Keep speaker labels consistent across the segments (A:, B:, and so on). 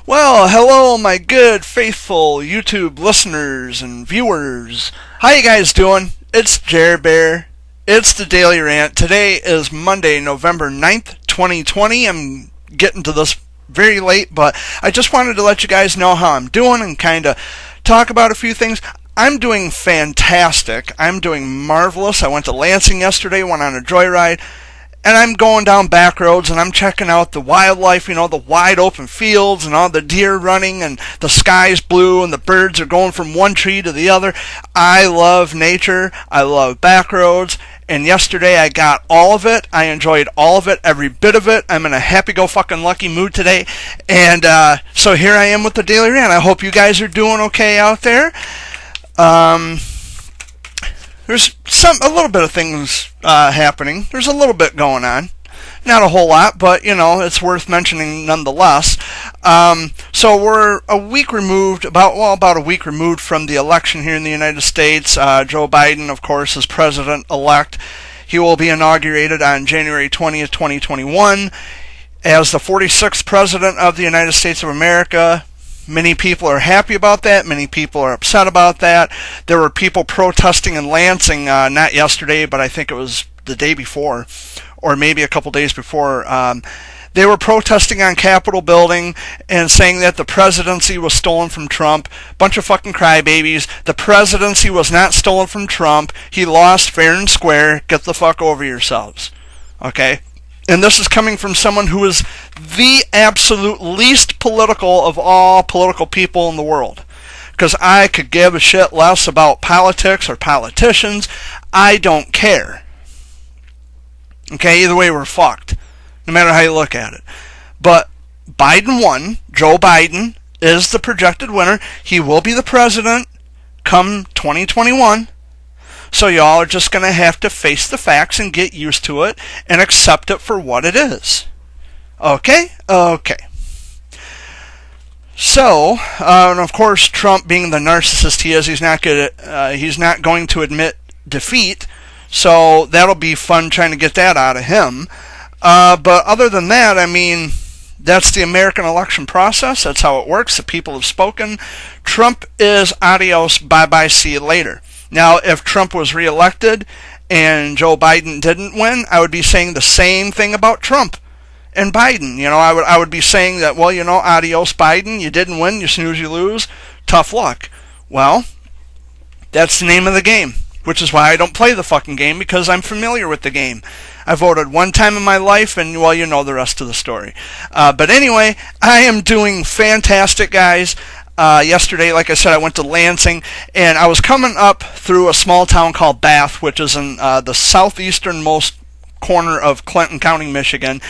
A: Well, hello, my good, faithful YouTube listeners and viewers. How you guys doing? It's Jer Bear. It's the Daily Rant. Today is Monday, November 9th, 2020. I'm getting to this very late, but I just wanted to let you guys know how I'm doing and kind of talk about a few things. I'm doing fantastic. I'm doing marvelous. I went to Lansing yesterday, went on a joyride. And I'm going down back roads and I'm checking out the wildlife, the wide open fields and all the deer running and the sky's blue and the birds are going from one tree to the other. I love nature. I love back roads. And yesterday I got all of it. I enjoyed all of it, every bit of it. I'm in a happy-go-fucking-lucky mood today. And so here I am with the Daily Rant. I hope you guys are doing okay out there. There's a little bit of things happening. There's a little bit going on. Not a whole lot, but, it's worth mentioning nonetheless. So we're a week removed, about a week removed from the election here in the United States. Joe Biden, of course, is president-elect. He will be inaugurated on January 20th, 2021 as the 46th president of the United States of America. Many people are happy about that. Many people are upset about that. There were people protesting in Lansing, not yesterday, but I think it was the day before, or maybe a couple days before. They were protesting on Capitol building and saying that the presidency was stolen from Trump. Bunch of fucking crybabies. The presidency was not stolen from Trump. He lost fair and square. Get the fuck over yourselves. Okay? And this is coming from someone who is the absolute least political of all political people in the world. Because I could give a shit less about politics or politicians. I don't care. Okay, either way we're fucked. No matter how you look at it. But Biden won. Joe Biden is the projected winner. He will be the president come 2021. So y'all are just going to have to face the facts and get used to it and accept it for what it is. Okay? Okay. So, and of course, Trump being the narcissist he is, he's not going to admit defeat. So that'll be fun trying to get that out of him. But other than that, that's the American election process. That's how it works. The people have spoken. Trump is adios, bye-bye, see you later. Now, if Trump was reelected and Joe Biden didn't win, I would be saying the same thing about Trump and Biden. I would be saying that, adios, Biden, you didn't win, you snooze, you lose, tough luck. Well, that's the name of the game, which is why I don't play the fucking game, because I'm familiar with the game. I voted one time in my life, and, you know the rest of the story. But anyway, I am doing fantastic, guys. Yesterday, like I said, I went to Lansing, and I was coming up through a small town called Bath, which is in the southeasternmost corner of Clinton County, Michigan.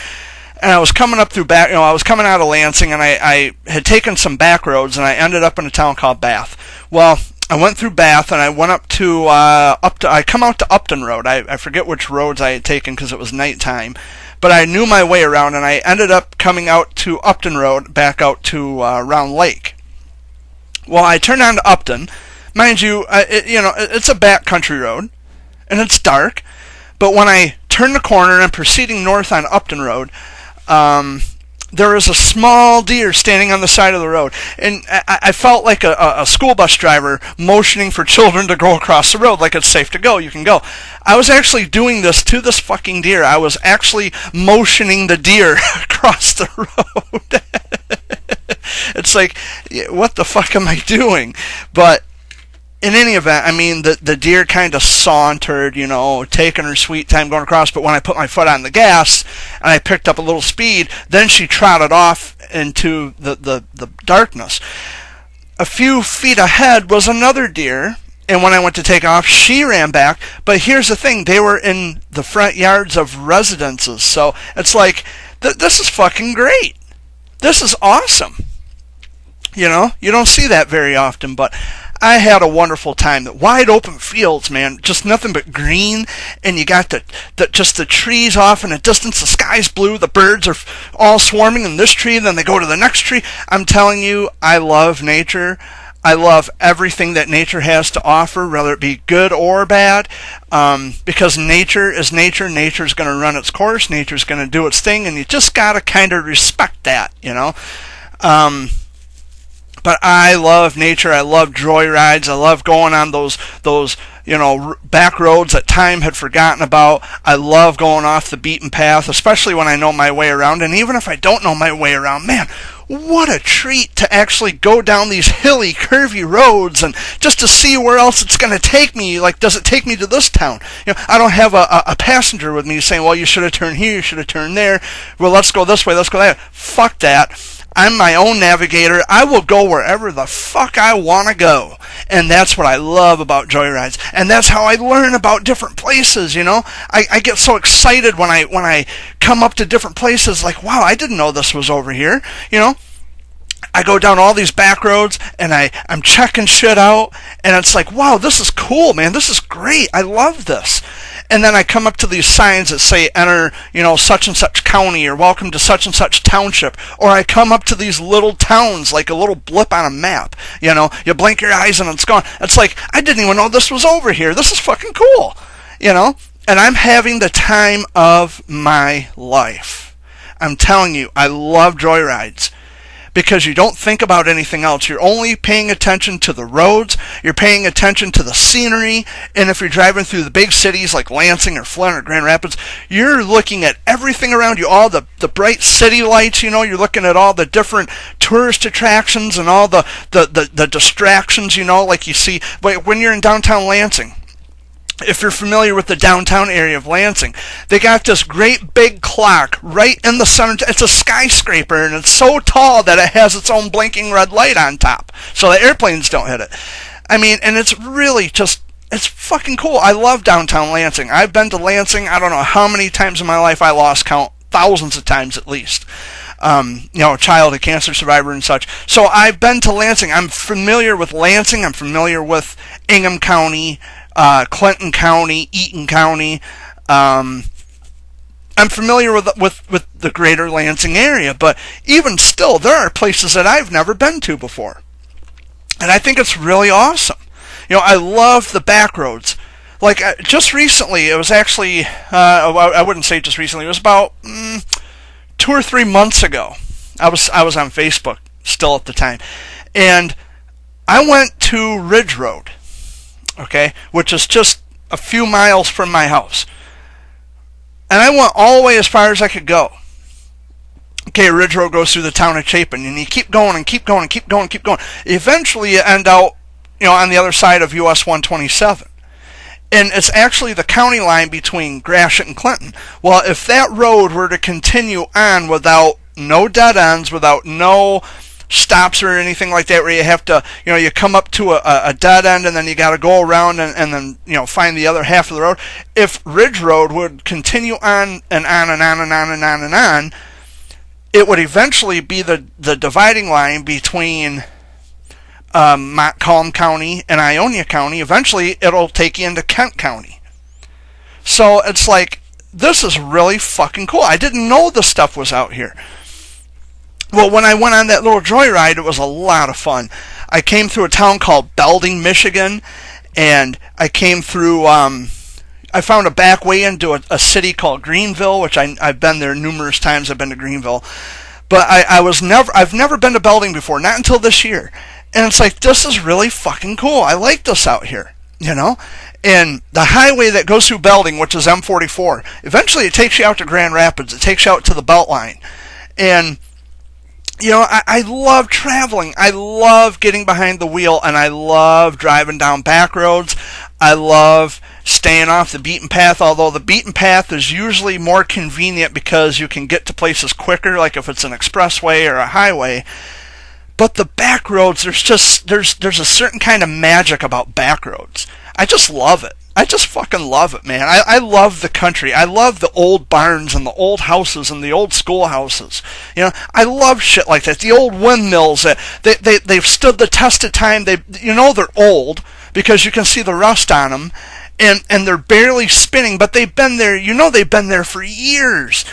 A: And I was coming up through I was coming out of Lansing, and I had taken some back roads, and I ended up in a town called Bath. Well, I went through Bath, and I went I come out to Upton Road. I forget which roads I had taken because it was nighttime. But I knew my way around, and I ended up coming out to Upton Road, back out to Round Lake. Well, I turned on to Upton. Mind you, it's a back country road, and it's dark. But when I turn the corner and I'm proceeding north on Upton Road, there is a small deer standing on the side of the road. And I felt like a school bus driver motioning for children to go across the road, like it's safe to go, you can go. I was actually doing this to this fucking deer. I was actually motioning the deer across the road. It's like, what the fuck am I doing? But in any event, the deer kind of sauntered, taking her sweet time going across. But when I put my foot on the gas and I picked up a little speed, then she trotted off into the darkness. A few feet ahead was another deer, and when I went to take off, she ran back. But here's the thing, they were in the front yards of residences. So it's like, this is fucking great. This is awesome. You don't see that very often, but I had a wonderful time. The wide open fields, man, just nothing but green, and you got just the trees off in the distance. The sky's blue, the birds are all swarming in this tree, then they go to the next tree. I'm telling you, I love nature. I love everything that nature has to offer, whether it be good or bad, because nature is nature. Nature's going to run its course. Nature's going to do its thing, and you just got to kind of respect that, But I love nature. I love joyrides. I love going on those back roads that time had forgotten about. I love going off the beaten path, especially when I know my way around. And even if I don't know my way around, man, what a treat to actually go down these hilly, curvy roads and just to see where else it's going to take me. Like, does it take me to this town? I don't have a passenger with me saying, well, you should have turned here, you should have turned there. Well, let's go this way, let's go that. Fuck that. I'm my own navigator. I will go wherever the fuck I want to go. And that's what I love about joyrides. And that's how I learn about different places, I get so excited when I come up to different places, like, wow, I didn't know this was over here, I go down all these back roads and I'm checking shit out, and it's like, wow, this is cool, man. This is great. I love this. And then I come up to these signs that say enter, such and such county, or welcome to such and such township. Or I come up to these little towns, like a little blip on a map. You blink your eyes and it's gone. It's like, I didn't even know this was over here. This is fucking cool. And I'm having the time of my life. I'm telling you, I love joyrides. Because you don't think about anything else. You're only paying attention to the roads, you're paying attention to the scenery, and if you're driving through the big cities like Lansing or Flint or Grand Rapids, you're looking at everything around you, all the bright city lights, you're looking at all the different tourist attractions and all the distractions, like you see when you're in downtown Lansing. If you're familiar with the downtown area of Lansing, they got this great big clock right in the center. It's a skyscraper, and it's so tall that it has its own blinking red light on top, so the airplanes don't hit it. And it's really just, it's fucking cool. I love downtown Lansing. I've been to Lansing, I don't know how many times in my life, I lost count, thousands of times at least. A child, a cancer survivor and such. So I've been to Lansing. I'm familiar with Lansing. I'm familiar with Ingham County, Clinton County, Eaton County. I'm familiar with the greater Lansing area, but even still, there are places that I've never been to before. And I think it's really awesome. I love the back roads. Like, just recently, it was actually, I wouldn't say just recently, it was about 2 or 3 months ago. I was on Facebook still at the time. And I went to Ridge Road. Okay, which is just a few miles from my house. And I went all the way as far as I could go. Okay, Ridge Road goes through the town of Chapin, and you keep going and keep going and keep going and keep going. Eventually you end out, on the other side of US 127. And it's actually the county line between Gratiot and Clinton. Well, if that road were to continue on without no dead ends, without no stops or anything like that, where you have to, you come up to a dead end and then you got to go around and then, find the other half of the road. If Ridge Road would continue on and on and on and on and on and on, it would eventually be the dividing line between Montcalm County and Ionia County. Eventually, it'll take you into Kent County. So it's like, this is really fucking cool. I didn't know this stuff was out here. Well, when I went on that little joyride, it was a lot of fun. I came through a town called Belding, Michigan, and I came through, I found a back way into a city called Greenville, which I've been there numerous times. I've been to Greenville. But I've never been to Belding before, not until this year. And it's like, this is really fucking cool. I like this out here, And the highway that goes through Belding, which is M44, eventually it takes you out to Grand Rapids. It takes you out to the Beltline. And I love traveling. I love getting behind the wheel, and I love driving down back roads. I love staying off the beaten path, although the beaten path is usually more convenient because you can get to places quicker, like if it's an expressway or a highway. But the back roads, there's a certain kind of magic about back roads. I just love it. I just fucking love it, man. I love the country. I love the old barns and the old houses and the old schoolhouses. I love shit like that. The old windmills that they've stood the test of time. They're old because you can see the rust on them, and they're barely spinning, but they've been there. They've been there for years.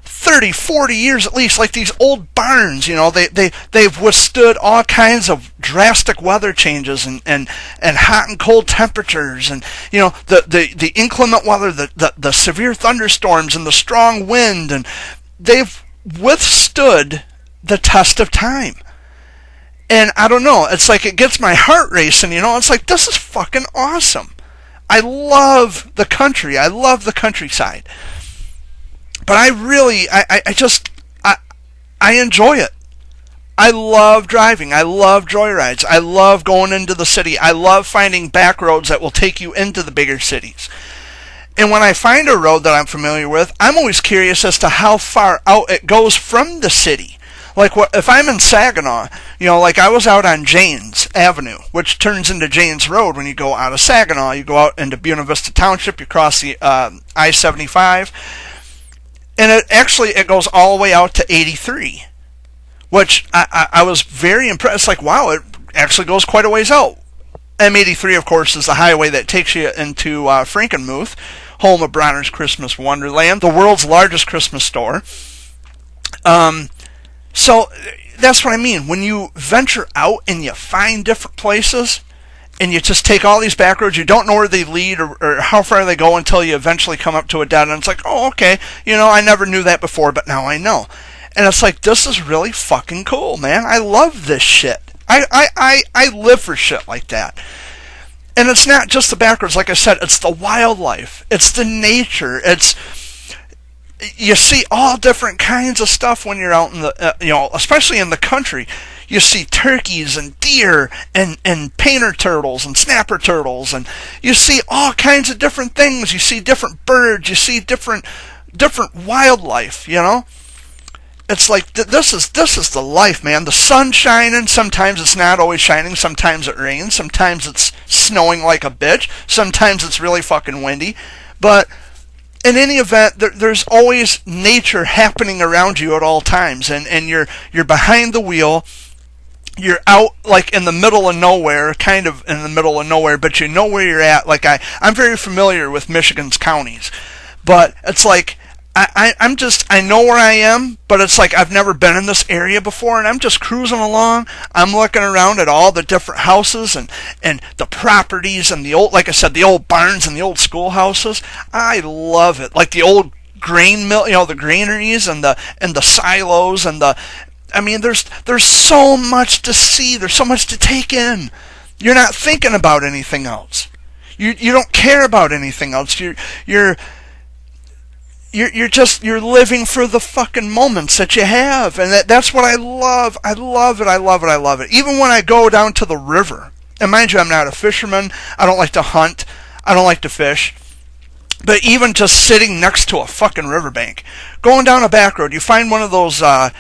A: 30, 40 years at least, like these old barns, they've withstood all kinds of drastic weather changes and hot and cold temperatures and, the inclement weather, the severe thunderstorms and the strong wind, and they've withstood the test of time. And I don't know, it's like it gets my heart racing, you know. It's like, this is fucking awesome. I love the country. I love the countryside. But I really, I enjoy it. I love driving. I love joyrides. I love going into the city. I love finding back roads that will take you into the bigger cities. And when I find a road that I'm familiar with, I'm always curious as to how far out it goes from the city. Like, if I'm in Saginaw, you know, like I was out on Janes Avenue, which turns into Janes Road when you go out of Saginaw. You go out into Buena Vista Township, you cross the I-75, and it goes all the way out to 83, which I was very impressed. Like, wow, it actually goes quite a ways out. M83, of course, is the highway that takes you into Frankenmuth, home of Bronner's Christmas Wonderland, the world's largest Christmas store. So that's what I mean. When you venture out and you find different places and you just take all these back roads, you don't know where they lead or how far they go until you eventually come up to a dead end. It's like, oh, okay, you know, I never knew that before, but now I know. And it's like, this is really fucking cool, man. I love this shit. I live for shit like that. And it's not just the back roads, like I said, it's the wildlife. It's the nature. You see all different kinds of stuff when you're out in the, you know, especially in the country. You see turkeys and deer and painter turtles and snapper turtles, and you see all kinds of different things. You see different birds. You see different wildlife. You know, it's like this is the life, man. The sun's shining. Sometimes it's not always shining. Sometimes it rains. Sometimes it's snowing like a bitch. Sometimes it's really fucking windy, but in any event, there's always nature happening around you at all times, and you're behind the wheel. You're out like in the middle of nowhere, kind of in the middle of nowhere, but you know where you're at. Like I'm very familiar with Michigan's counties, but it's like I know where I am, but it's like I've never been in this area before, and I'm just cruising along. I'm looking around at all the different houses and the properties and the old, like I said, the old barns and the old schoolhouses. I love it. Like the old grain mill, you know, the granaries and the silos and I mean, there's so much to see. There's so much to take in. You're not thinking about anything else. You don't care about anything else. You're living for the fucking moments that you have, and that's what I love. I love it. I love it. I love it. Even when I go down to the river, and mind you, I'm not a fisherman. I don't like to hunt. I don't like to fish. But even just sitting next to a fucking riverbank, going down a back road, you find one of those the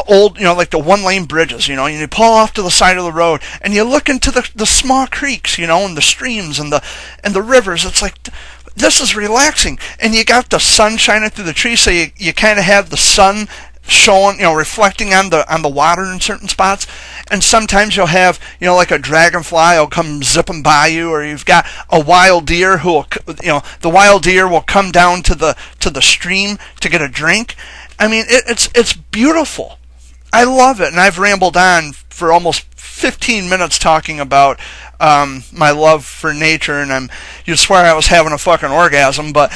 A: old, you know, like the one-lane bridges, you know, and you pull off to the side of the road, and you look into the small creeks, you know, and the streams and the rivers. It's like, this is relaxing, and you got the sun shining through the trees, so you kind of have the sun showing, you know, reflecting on the water in certain spots. And sometimes you'll have, you know, like a dragonfly will come zipping by you, or you've got a wild deer who will, you know, the wild deer will come down to the stream to get a drink. I mean, it's beautiful. I love it, and I've rambled on for almost 15 minutes talking about my love for nature, and you'd swear I was having a fucking orgasm, but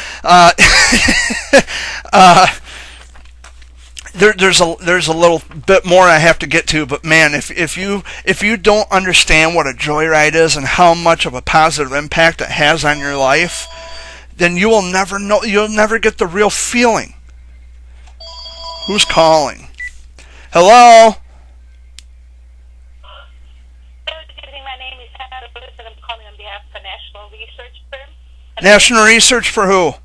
A: there's a little bit more I have to get to. But man, if you don't understand what a joyride is and how much of a positive impact it has on your life, then you will never know. You'll never get the real feeling. Who's calling? Hello?
B: My name is Hannah Lewis, and I'm calling on behalf of a national research firm.
A: National research for who?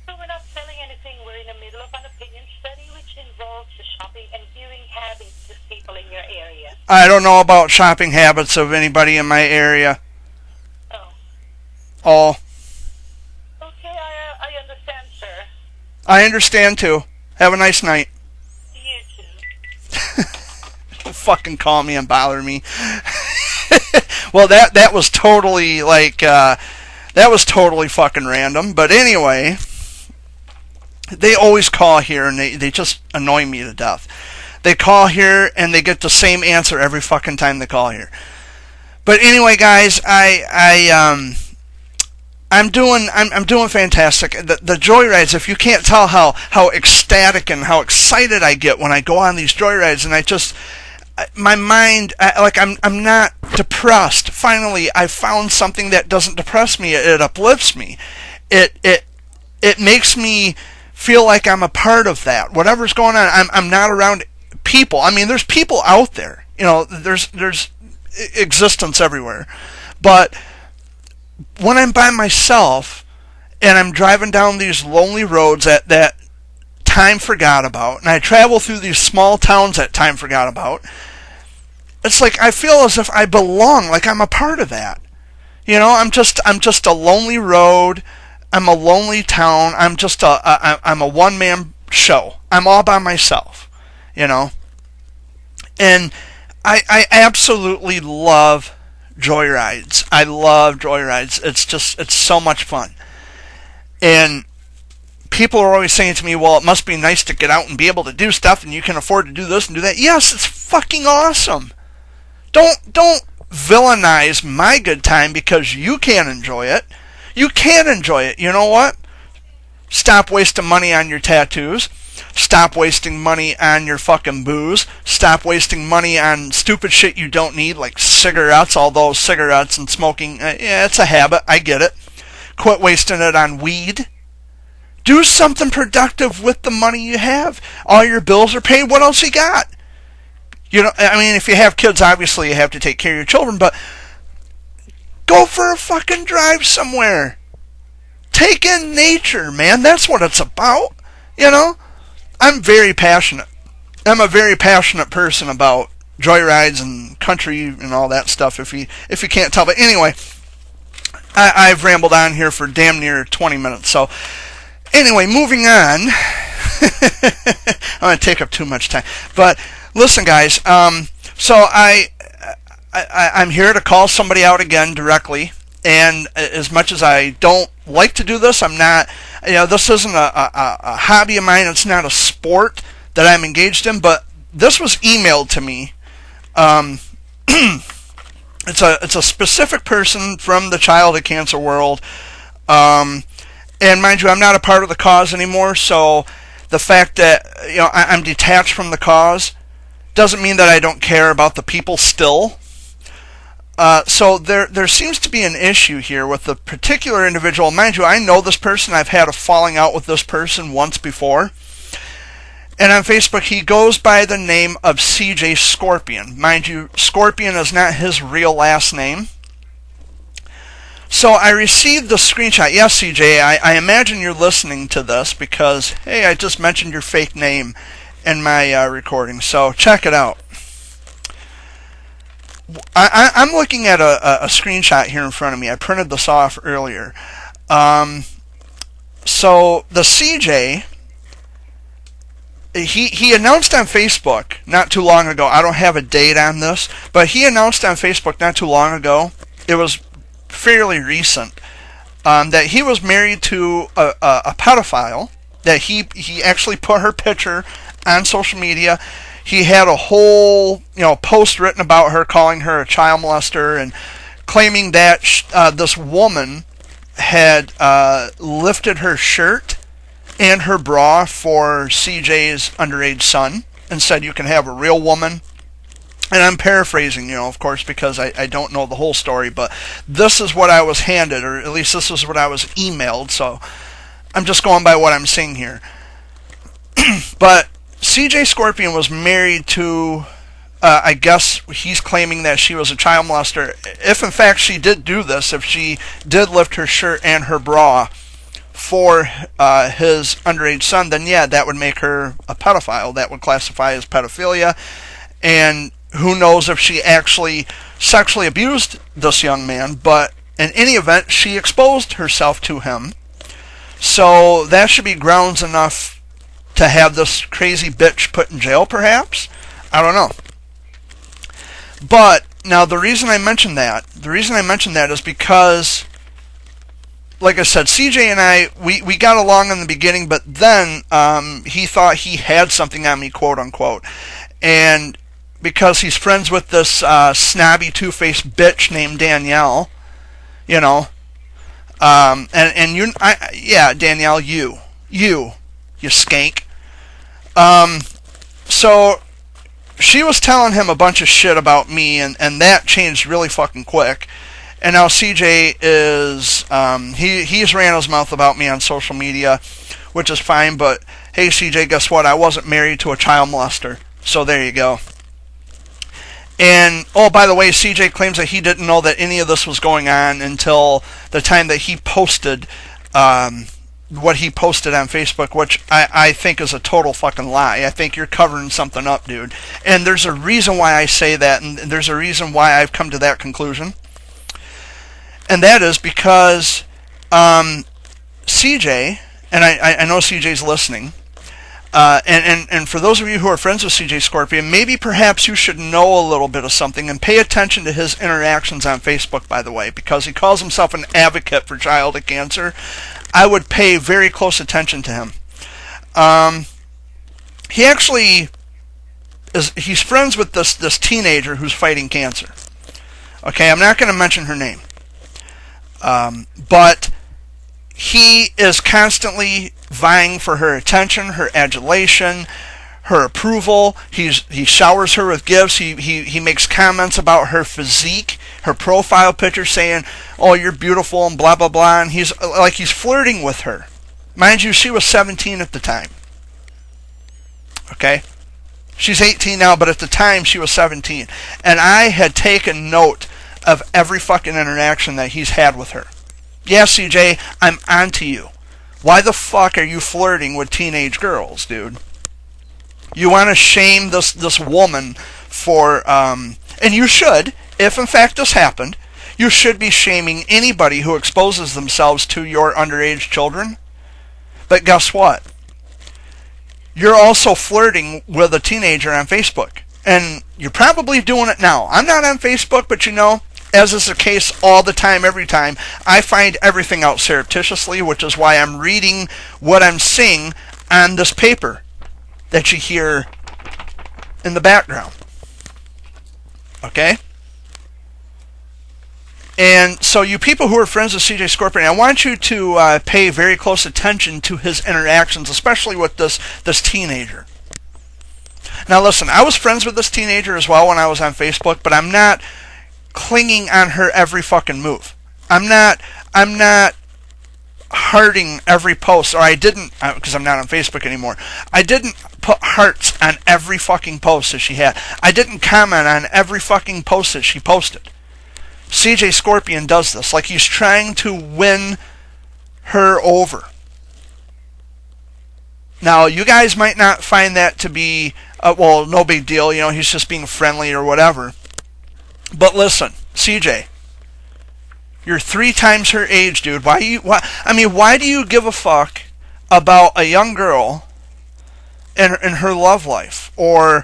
B: We're not selling anything. We're in the middle of an opinion study which involves the shopping and viewing habits of people in your area.
A: I don't know about shopping habits of anybody in my area. Oh.
B: Okay, I understand, sir.
A: I understand too. Have a nice night.
B: You too.
A: Fucking call me and bother me. Well, that was totally like that was totally fucking random. But anyway, they always call here and they just annoy me to death. They call here and they get the same answer every fucking time they call here. But anyway, guys, I'm doing fantastic. The joyrides, if you can't tell how ecstatic and how excited I get when I go on these joyrides, and my mind, I'm not depressed. Finally, I found something that doesn't depress me. It uplifts me. It makes me feel like I'm a part of that. Whatever's going on, I'm not around people. I mean, there's people out there. There's existence everywhere. But when I'm by myself and I'm driving down these lonely roads that time forgot about, and I travel through these small towns that time forgot about, it's like I feel as if I belong, like I'm a part of that. I'm just a lonely road. I'm a lonely town. I'm a one-man show. I'm all by myself, And I absolutely love joyrides. I love joyrides. It's so much fun. And people are always saying to me, well, it must be nice to get out and be able to do stuff, and you can afford to do this and do that. Yes, it's fucking awesome. Don't villainize my good time because you can't enjoy it. You can enjoy it. You know what? Stop wasting money on your tattoos. Stop wasting money on your fucking booze. Stop wasting money on stupid shit you don't need, like cigarettes, although cigarettes and smoking, yeah, it's a habit. I get it. Quit wasting it on weed. Do something productive with the money you have. All your bills are paid. What else you got? I mean, if you have kids, obviously you have to take care of your children, but go for a fucking drive somewhere. Take in nature, man. That's what it's about. I'm very passionate. I'm a very passionate person about joyrides and country and all that stuff, if you can't tell. But anyway, I've rambled on here for damn near 20 minutes. So anyway, moving on. I'm going to take up too much time. But listen, guys, so I'm here to call somebody out again directly. And as much as I don't like to do this, I'm not, this isn't a hobby of mine. It's not a sport that I'm engaged in, but this was emailed to me. It's a specific person from the childhood cancer world. And mind you, I'm not a part of the cause anymore, so the fact that, I'm detached from the cause doesn't mean that I don't care about the people still. So there seems to be an issue here with the particular individual. Mind you, I know this person. I've had a falling out with this person once before. And on Facebook, he goes by the name of CJ Scorpion. Mind you, Scorpion is not his real last name. So I received the screenshot. Yes, CJ, I imagine you're listening to this because, hey, I just mentioned your fake name in my recording. So check it out. I'm looking at a screenshot here in front of me. I printed this off earlier. So the CJ, he announced on Facebook not too long ago. I don't have a date on this, but he announced on Facebook not too long ago. It was fairly recent that he was married to a pedophile. That he actually put her picture on social media. He had a whole, post written about her, calling her a child molester and claiming that this woman had lifted her shirt and her bra for CJ's underage son and said, you can have a real woman. And I'm paraphrasing, of course, because I don't know the whole story, but this is what I was handed, or at least this is what I was emailed, so I'm just going by what I'm seeing here. But CJ Scorpion was married to, I guess he's claiming that she was a child molester. If in fact she did do this, if she did lift her shirt and her bra for his underage son, then yeah, that would make her a pedophile. That would classify as pedophilia. And who knows if she actually sexually abused this young man, but in any event, she exposed herself to him. So that should be grounds enough to have this crazy bitch put in jail, perhaps? I don't know. But now the reason I mention that is because, like I said, CJ and I, we got along in the beginning, but then he thought he had something on me, quote unquote. And because he's friends with this snobby two-faced bitch named Danielle, yeah, Danielle, you skank. So she was telling him a bunch of shit about me, and that changed really fucking quick. And now CJ is, he's ran his mouth about me on social media, which is fine, but hey CJ, guess what? I wasn't married to a child molester. So there you go. And, oh, by the way, CJ claims that he didn't know that any of this was going on until the time that he posted what he posted on Facebook, which I think is a total fucking lie. I think you're covering something up, dude. And there's a reason why I say that, and there's a reason why I've come to that conclusion. And that is because CJ, and I know CJ's listening, and for those of you who are friends with CJ Scorpion, maybe perhaps you should know a little bit of something and pay attention to his interactions on Facebook, by the way, because he calls himself an advocate for childhood cancer. I would pay very close attention to him. He actually he's friends with this teenager who's fighting cancer. Okay, I'm not going to mention her name. But he is constantly vying for her attention, her adulation, her approval. He showers her with gifts. He makes comments about her physique, her profile picture, saying, "Oh, you're beautiful," and blah blah blah. And he's flirting with her. Mind you, she was 17 at the time. Okay, she's 18 now, but at the time she was 17. And I had taken note of every fucking interaction that he's had with her. Yeah, CJ, I'm onto you. Why the fuck are you flirting with teenage girls, dude? You want to shame this woman for, and you should, if in fact this happened, you should be shaming anybody who exposes themselves to your underage children. But guess what? You're also flirting with a teenager on Facebook. And you're probably doing it now. I'm not on Facebook, but you know, as is the case all the time, every time, I find everything out surreptitiously, which is why I'm reading what I'm seeing on this paper that you hear in the background. Okay? And so you people who are friends with CJ Scorpion, I want you to pay very close attention to his interactions, especially with this teenager. Now listen, I was friends with this teenager as well when I was on Facebook, but I'm not clinging on her every fucking move. I'm not hearting every post, or I didn't, because I'm not on Facebook anymore. I didn't put hearts on every fucking post that she had. I didn't comment on every fucking post that she posted. CJ Scorpion does this, like he's trying to win her over. Now, you guys might not find that to be, well, no big deal, you know, he's just being friendly or whatever. But listen, CJ, you're 3 times her age, dude. Why do you give a fuck about a young girl and her love life? Or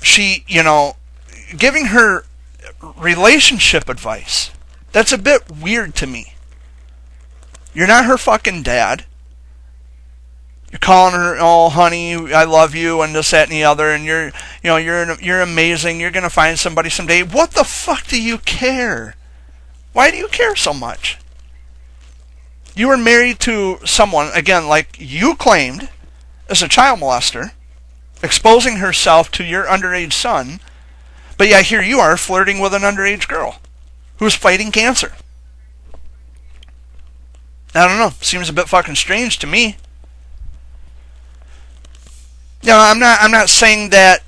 A: she, you know, giving her relationship advice? That's a bit weird to me. You're not her fucking dad. You're calling her, "Oh, honey, I love you," and this, that, and the other, and you're amazing. You're gonna find somebody someday. What the fuck do you care? Why do you care so much? You were married to someone, again, like you claimed, as a child molester, exposing herself to your underage son, but yeah, here you are flirting with an underage girl who's fighting cancer. I don't know. Seems a bit fucking strange to me. You know, I'm not saying that,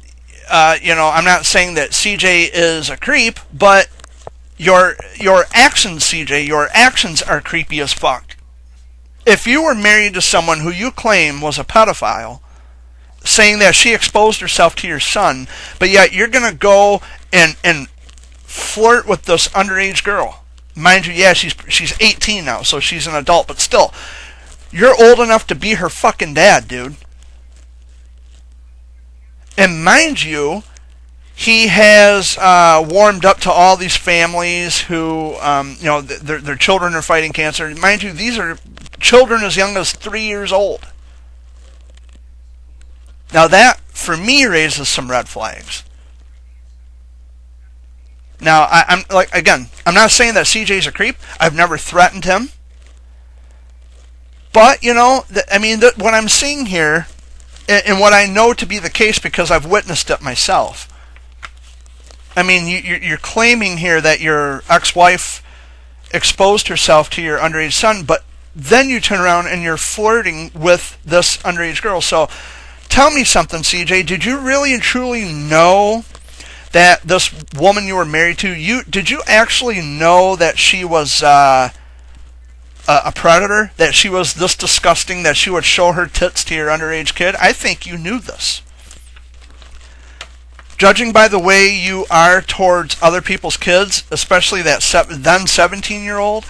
A: I'm not saying that CJ is a creep, but your actions, CJ, your actions are creepy as fuck. If you were married to someone who you claim was a pedophile, saying that she exposed herself to your son, but yet you're gonna go and flirt with this underage girl. Mind you, yeah, she's 18 now, so she's an adult, but still, you're old enough to be her fucking dad, dude. And mind you, he has warmed up to all these families who, their children are fighting cancer. Mind you, these are children as young as 3 years old. Now that, for me, raises some red flags. Now, I'm not saying that CJ's a creep. I've never threatened him. But, what I'm seeing here and what I know to be the case because I've witnessed it myself. I mean, you're claiming here that your ex-wife exposed herself to your underage son, but then you turn around and you're flirting with this underage girl. So tell me something, CJ. Did you really and truly know that this woman you were married to, did you actually know that she was a predator? That she was this disgusting, that she would show her tits to your underage kid? I think you knew this. Judging by the way you are towards other people's kids, especially that then 17-year-old,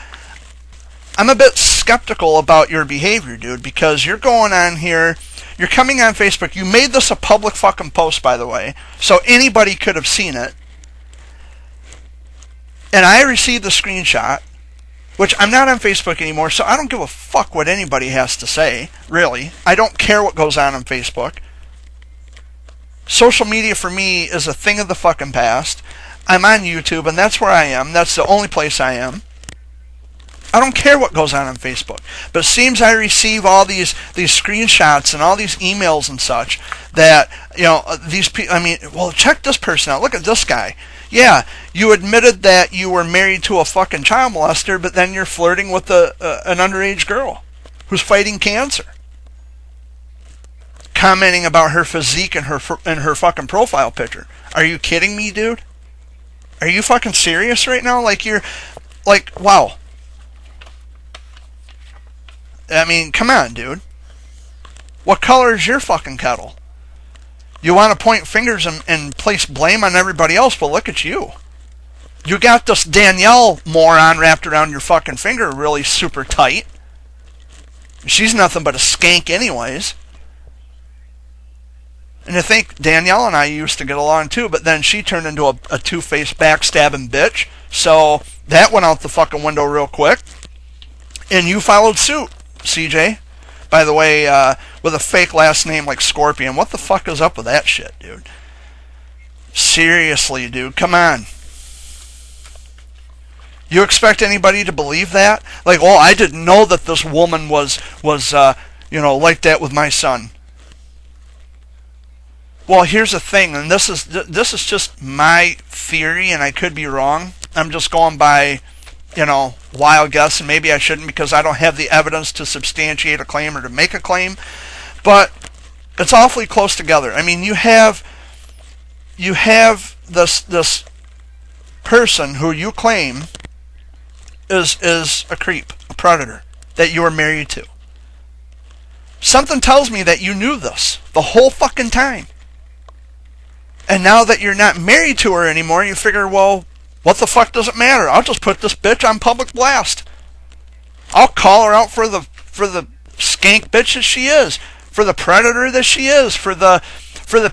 A: I'm a bit skeptical about your behavior, dude, because you're going on here, you're coming on Facebook, you made this a public fucking post, by the way, so anybody could have seen it, and I received the screenshot, which I'm not on Facebook anymore, so I don't give a fuck what anybody has to say, really. I don't care what goes on Facebook. Social media for me is a thing of the fucking past. I'm on YouTube, and that's where I am. That's the only place I am. I don't care what goes on Facebook. But it seems I receive all these screenshots and all these emails and such that, these people, I mean, well, check this person out. Look at this guy. Yeah, you admitted that you were married to a fucking child molester, but then you're flirting with an underage girl who's fighting cancer. Commenting about her physique and her fucking profile picture. Are you kidding me, dude? Are you fucking serious right now? Wow. I mean, come on, dude. What color is your fucking kettle? You want to point fingers and place blame on everybody else, but look at you. You got this Danielle moron wrapped around your fucking finger really super tight. She's nothing but a skank anyways. And I think Danielle and I used to get along too, but then she turned into a two-faced backstabbing bitch. So that went out the fucking window real quick. And you followed suit, CJ. By the way, with a fake last name like Scorpion. What the fuck is up with that shit, dude? Seriously, dude. Come on. You expect anybody to believe that? Like, oh, I didn't know that this woman was like that with my son. Well, here's the thing, and this is just my theory, and I could be wrong. I'm just going by, wild guess, and maybe I shouldn't because I don't have the evidence to substantiate a claim or to make a claim. But it's awfully close together. I mean, you have this person who you claim is a creep, a predator that you were married to. Something tells me that you knew this the whole fucking time. And now that you're not married to her anymore, you figure, well, what the fuck does it matter? I'll just put this bitch on public blast. I'll call her out for the skank bitch that she is, for the predator that she is, for the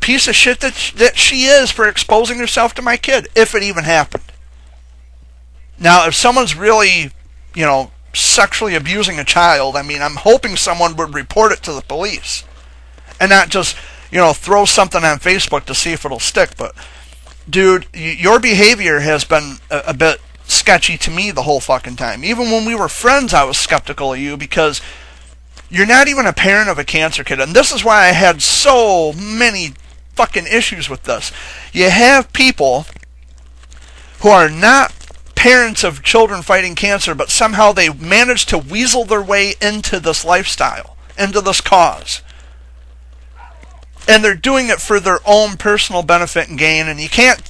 A: piece of shit that she is, for exposing herself to my kid, if it even happened. Now, if someone's really, sexually abusing a child, I mean, I'm hoping someone would report it to the police and not just throw something on Facebook to see if it'll stick. But, dude, your behavior has been a bit sketchy to me the whole fucking time. Even when we were friends, I was skeptical of you because you're not even a parent of a cancer kid. And this is why I had so many fucking issues with this. You have people who are not parents of children fighting cancer, but somehow they manage to weasel their way into this lifestyle, into this cause. And they're doing it for their own personal benefit and gain. And you can't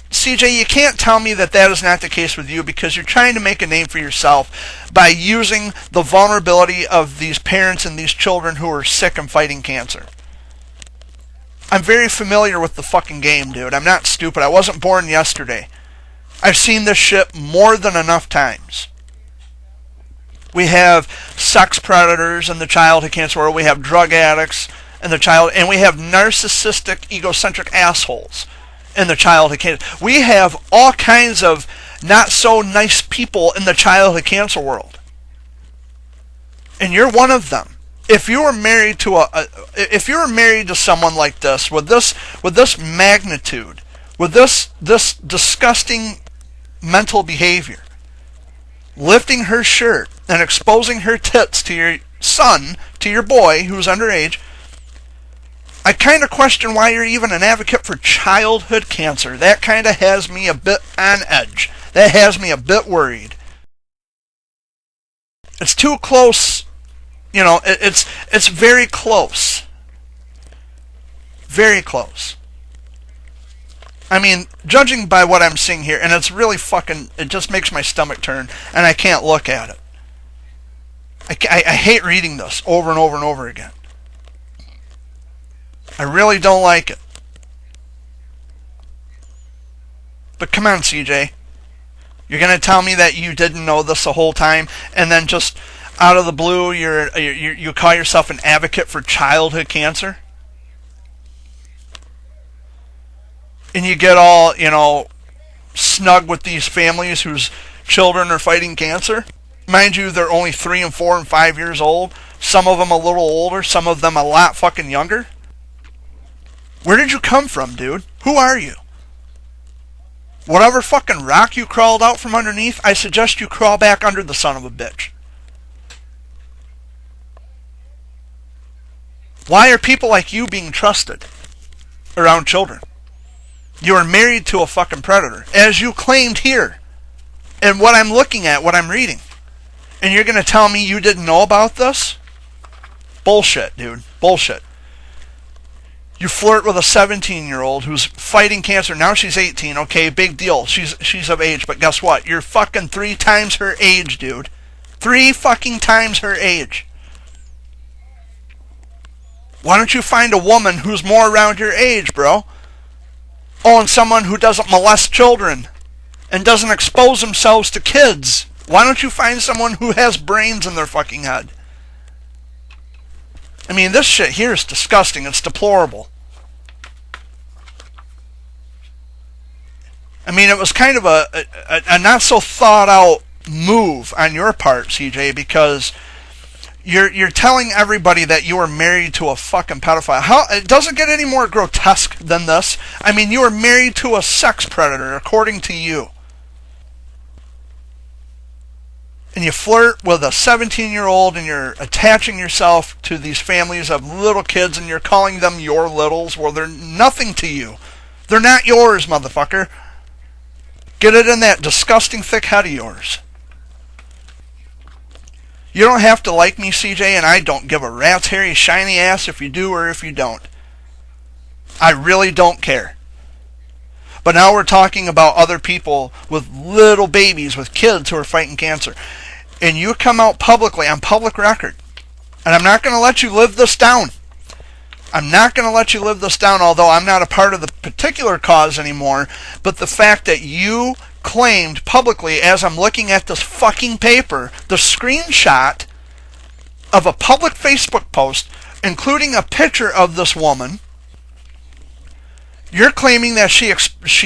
A: tell me that is not the case with you because you're trying to make a name for yourself by using the vulnerability of these parents and these children who are sick and fighting cancer. I'm very familiar with the fucking game, dude. I'm not stupid. I wasn't born yesterday. I've seen this shit more than enough times. We have sex predators in the childhood cancer world. We have drug addicts in the child, and we have narcissistic, egocentric assholes in the childhood cancer. We have all kinds of not so nice people in the childhood cancer world, and you're one of them. If you were married to someone like this, with this magnitude, with this disgusting mental behavior, lifting her shirt and exposing her tits to your son, to your boy who's underage, I kind of question why you're even an advocate for childhood cancer. That kind of has me a bit on edge. That has me a bit worried. It's too close. You know, it's very close. Very close. I mean, judging by what I'm seeing here, and it's really fucking, it just makes my stomach turn, and I can't look at it. I hate reading this over and over and over again. I really don't like it. But come on, CJ. You're going to tell me that you didn't know this the whole time, and then just out of the blue, you call yourself an advocate for childhood cancer? And you get all, you know, snug with these families whose children are fighting cancer? Mind you, they're only 3 and 4 and 5 years old. Some of them a little older, some of them a lot fucking younger. Where did you come from, dude? Who are you? Whatever fucking rock you crawled out from underneath, I suggest you crawl back under the son of a bitch. Why are people like you being trusted around children? You are married to a fucking predator, as you claimed here. And what I'm looking at, what I'm reading. And you're going to tell me you didn't know about this? Bullshit, dude. Bullshit. You flirt with a 17-year-old who's fighting cancer. Now she's 18. Okay, big deal. She's of age. But guess what? You're fucking 3 times her age, dude. 3 fucking times her age. Why don't you find a woman who's more around your age, bro? Oh, and someone who doesn't molest children and doesn't expose themselves to kids. Why don't you find someone who has brains in their fucking head? I mean, this shit here is disgusting. It's deplorable. I mean, it was kind of a not so thought out move on your part, CJ, because you're telling everybody that you are married to a fucking pedophile. How it doesn't get any more grotesque than this. I mean, you are married to a sex predator, according to you. And you flirt with a 17-year-old and you're attaching yourself to these families of little kids and you're calling them your littles. Well, they're nothing to you. They're not yours, motherfucker. Get it in that disgusting thick head of yours. You don't have to like me, CJ, and I don't give a rat's hairy shiny ass if you do or if you don't. I really don't care. But now we're talking about other people with little babies, with kids who are fighting cancer. And you come out publicly, on public record. And I'm not going to let you live this down. I'm not going to let you live this down, although I'm not a part of the particular cause anymore. But the fact that you claimed publicly, as I'm looking at this fucking paper, the screenshot of a public Facebook post, including a picture of this woman, you're claiming that she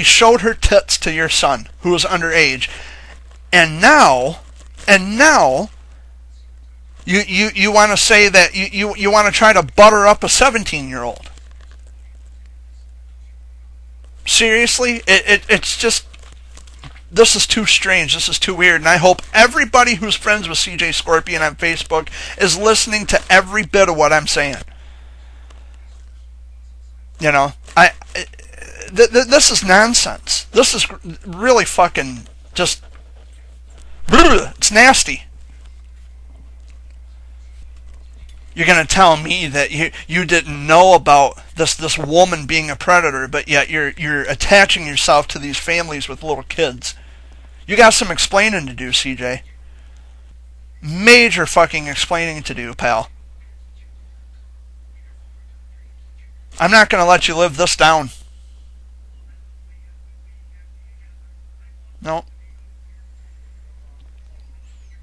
A: showed her tits to your son, who was underage, and now, you want to say that you want to try to butter up a 17-year-old. Seriously, it's just, this is too strange. This is too weird, and I hope everybody who's friends with CJ Scorpion on Facebook is listening to every bit of what I'm saying. You know, this is nonsense. This is really fucking just, it's nasty. You're going to tell me that you didn't know about this woman being a predator, but yet you're attaching yourself to these families with little kids. You got some explaining to do, CJ. Major fucking explaining to do, pal. I'm not going to let you live this down. No.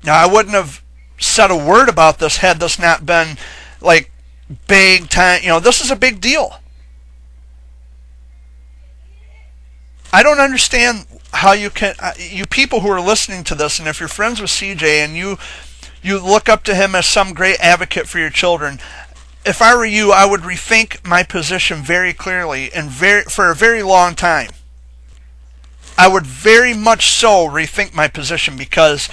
A: Now, I wouldn't have said a word about this had this not been, like, big time. You know, this is a big deal. I don't understand how you can, you people who are listening to this, and if you're friends with CJ and you look up to him as some great advocate for your children, if I were you, I would rethink my position very clearly and for a very long time. I would very much so rethink my position, because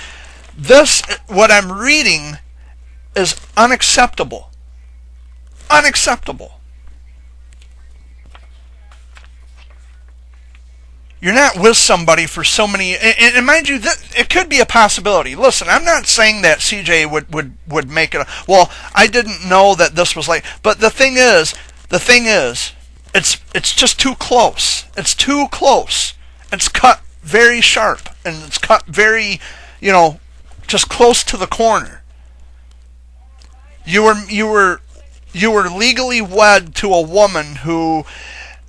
A: this, what I'm reading, is unacceptable. Unacceptable. You're not with somebody for so many, and mind you, it could be a possibility. Listen, I'm not saying that CJ would make it. Well, I didn't know that this was like, but the thing is, it's just too close. It's too close. It's cut very sharp, and it's cut very, just close to the corner. You were legally wed to a woman who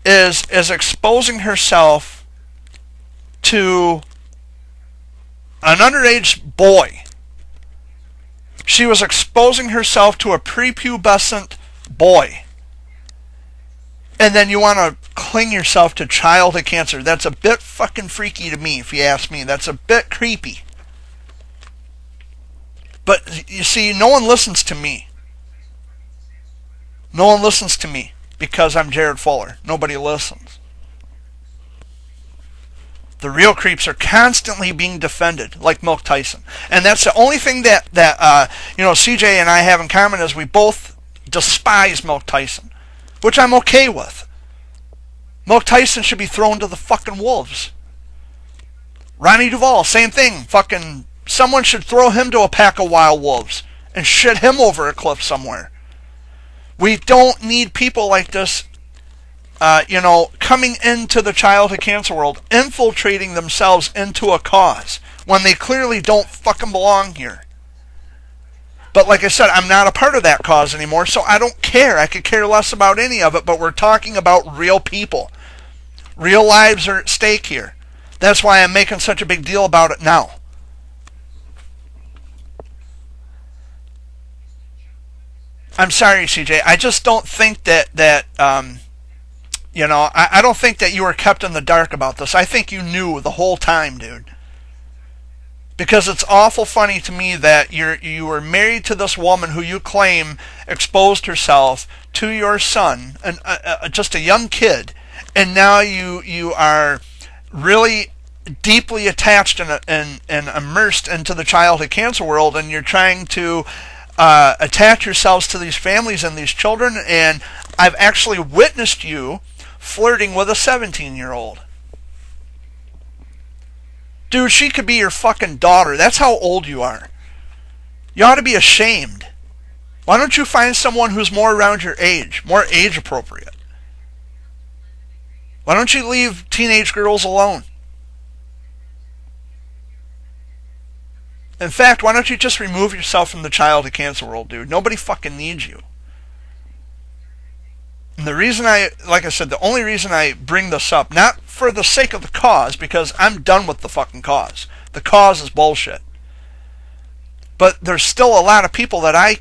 A: is exposing herself to an underage boy. She was exposing herself to a prepubescent boy. And then you want to cling yourself to childhood cancer. That's a bit fucking freaky to me, if you ask me. That's a bit creepy. But you see, no one listens to me. No one listens to me because I'm Jared Fuller. Nobody listens. The real creeps are constantly being defended, like Milk Tyson. And that's the only thing that CJ and I have in common is we both despise Milk Tyson, which I'm okay with. Milk Tyson should be thrown to the fucking wolves. Ronnie Duvall, same thing. Fucking someone should throw him to a pack of wild wolves and shit him over a cliff somewhere. We don't need people like this coming into the childhood cancer world, infiltrating themselves into a cause when they clearly don't fucking belong here. But like I said, I'm not a part of that cause anymore, so I don't care. I could care less about any of it, but we're talking about real people. Real lives are at stake here. That's why I'm making such a big deal about it now. I'm sorry, CJ. I just don't think that I don't think that you were kept in the dark about this. I think you knew the whole time, dude. Because it's awful funny to me that you were married to this woman who you claim exposed herself to your son, just a young kid, and now you are really deeply attached and immersed into the childhood cancer world, and you're trying to attach yourselves to these families and these children, and I've actually witnessed you flirting with a 17-year-old. Dude, she could be your fucking daughter. That's how old you are. You ought to be ashamed. Why don't you find someone who's more around your age, more age appropriate? Why don't you leave teenage girls alone? In fact, why don't you just remove yourself from the childhood cancer world, dude? Nobody fucking needs you. And the reason the only reason I bring this up, not for the sake of the cause, because I'm done with the fucking cause. The cause is bullshit. But there's still a lot of people that I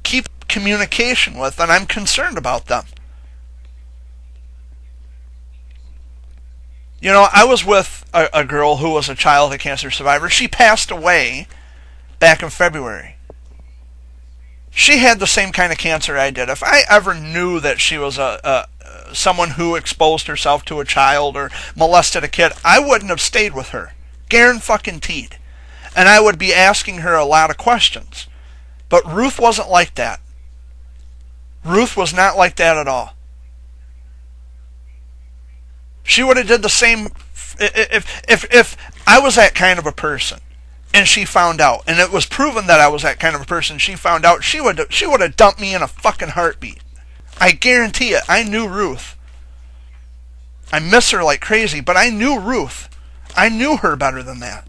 A: keep communication with, and I'm concerned about them. I was with a girl who was a childhood cancer survivor. She passed away back in February. She had the same kind of cancer I did. If I ever knew that she was someone who exposed herself to a child or molested a kid, I wouldn't have stayed with her. Guaranteed. And I would be asking her a lot of questions. But Ruth wasn't like that. Ruth was not like that at all. She would have did the same if I was that kind of a person and she found out, and it was proven that I was that kind of a person, she found out, she would have dumped me in a fucking heartbeat. I guarantee it. I knew Ruth. I miss her like crazy, but I knew Ruth. I knew her better than that.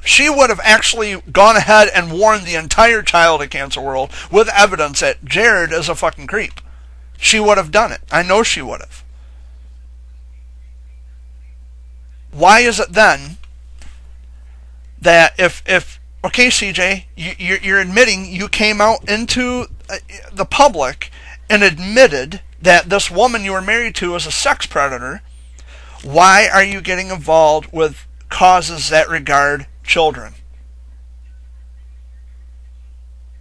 A: She would have actually gone ahead and warned the entire childhood cancer world with evidence that Jared is a fucking creep. She would have done it. I know she would have. Why is it then that if okay, CJ, you're admitting you came out into the public and admitted that this woman you were married to is a sex predator, why are you getting involved with causes that regard children?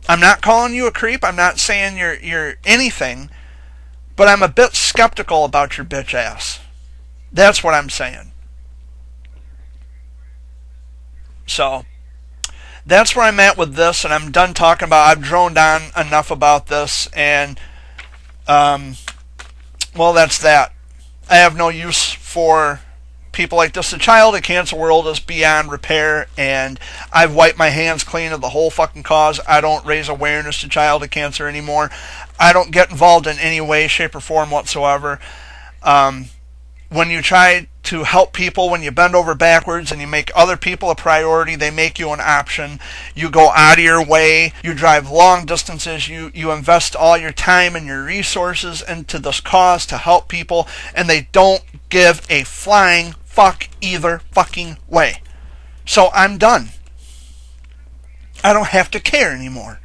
A: I'm not calling you a creep. I'm not saying you're anything, but I'm a bit skeptical about your bitch ass. That's what I'm saying. So, that's where I'm at with this, and I'm done talking about, I've droned on enough about this, and, well, that's that. I have no use for people like this. The child of cancer world is beyond repair, and I've wiped my hands clean of the whole fucking cause. I don't raise awareness to child of cancer anymore. I don't get involved in any way, shape, or form whatsoever. When you try to help people, when you bend over backwards and you make other people a priority, they make you an option. You go out of your way. You drive long distances. You invest all your time and your resources into this cause to help people, and they don't give a flying fuck either fucking way. So I'm done. I don't have to care anymore.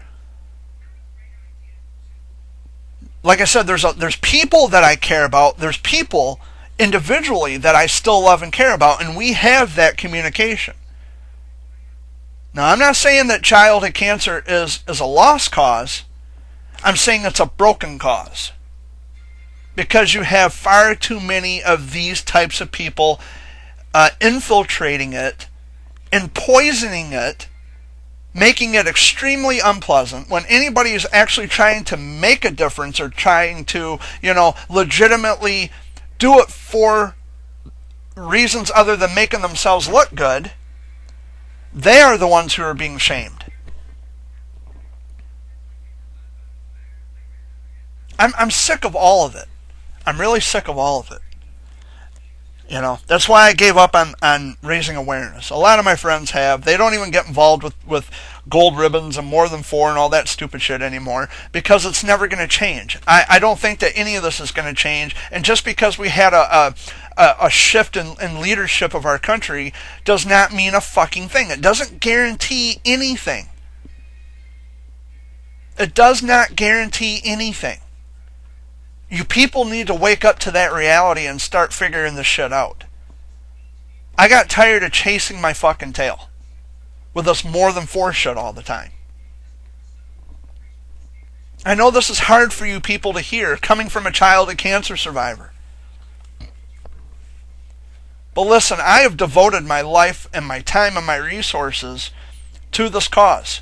A: Like I said, there's people that I care about. There's people individually that I still love and care about, and we have that communication. Now, I'm not saying that childhood cancer is a lost cause. I'm saying it's a broken cause. Because you have far too many of these types of people infiltrating it and poisoning it, making it extremely unpleasant when anybody is actually trying to make a difference or trying to, legitimately do it for reasons other than making themselves look good. They are the ones who are being shamed. I'm sick of all of it. I'm really sick of all of it. That's why I gave up on raising awareness. A lot of my friends have. They don't even get involved with gold ribbons and more than four and all that stupid shit anymore, because it's never going to change. I don't think that any of this is going to change. And just because we had a shift in leadership of our country does not mean a fucking thing. It doesn't guarantee anything. It does not guarantee anything. You people need to wake up to that reality and start figuring this shit out. I got tired of chasing my fucking tail with this more than four shit all the time. I know this is hard for you people to hear, coming from a childhood cancer survivor. But listen, I have devoted my life and my time and my resources to this cause.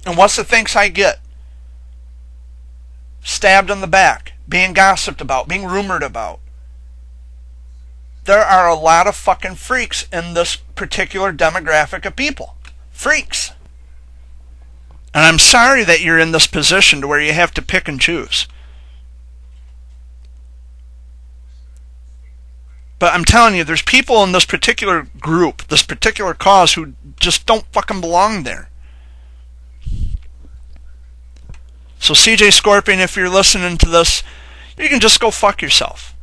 A: And what's the thanks I get? Stabbed in the back, being gossiped about, being rumored about. There are a lot of fucking freaks in this particular demographic of people. Freaks. And I'm sorry that you're in this position to where you have to pick and choose. But I'm telling you, there's people in this particular group, this particular cause, who just don't fucking belong there. So CJ Scorpion, if you're listening to this, you can just go fuck yourself.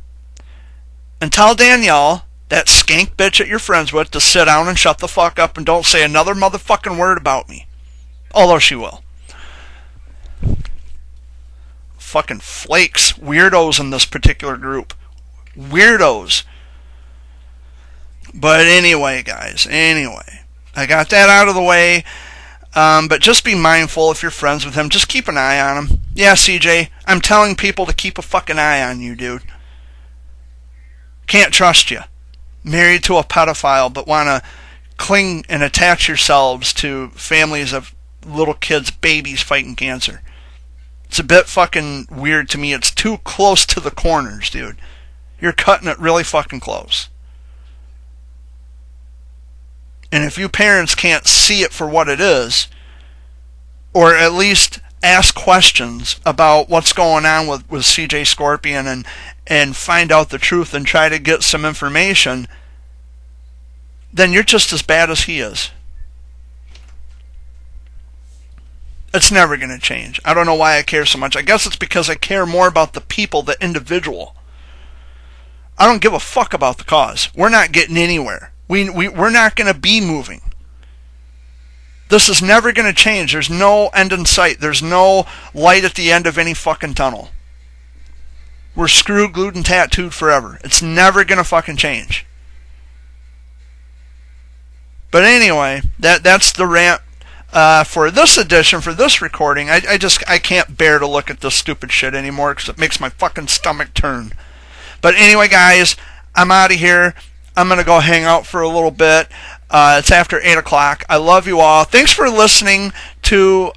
A: And tell Danielle, that skank bitch that you're friends with, to sit down and shut the fuck up and don't say another motherfucking word about me. Although she will. Fucking flakes, weirdos in this particular group. Weirdos. But anyway, guys, I got that out of the way. But just be mindful if you're friends with him. Just keep an eye on him. Yeah, CJ, I'm telling people to keep a fucking eye on you, dude. Can't trust you. Married to a pedophile, but want to cling and attach yourselves to families of little kids, babies fighting cancer. It's a bit fucking weird to me. It's too close to the corners, dude. You're cutting it really fucking close. And if you parents can't see it for what it is, or at least ask questions about what's going on with CJ Scorpion and find out the truth and try to get some information, then you're just as bad as he is. It's never going to change. I don't know why I care so much. I guess it's because I care more about the people, the individual. I don't give a fuck about the cause. We're not getting anywhere. We're not going to be moving. This is never going to change. There's no end in sight. There's no light at the end of any fucking tunnel. We're screwed, glued, and tattooed forever. It's never going to fucking change. But anyway, that's the rant for this edition, for this recording. I can't bear to look at this stupid shit anymore because it makes my fucking stomach turn. But anyway, guys, I'm out of here. I'm going to go hang out for a little bit. It's after 8 o'clock. I love you all. Thanks for listening to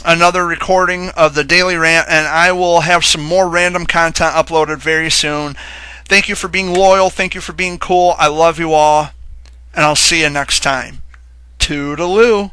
A: another recording of the Daily Rant, and I will have some more random content uploaded very soon. Thank you for being loyal. Thank you for being cool. I love you all, and I'll see you next time. Toodaloo.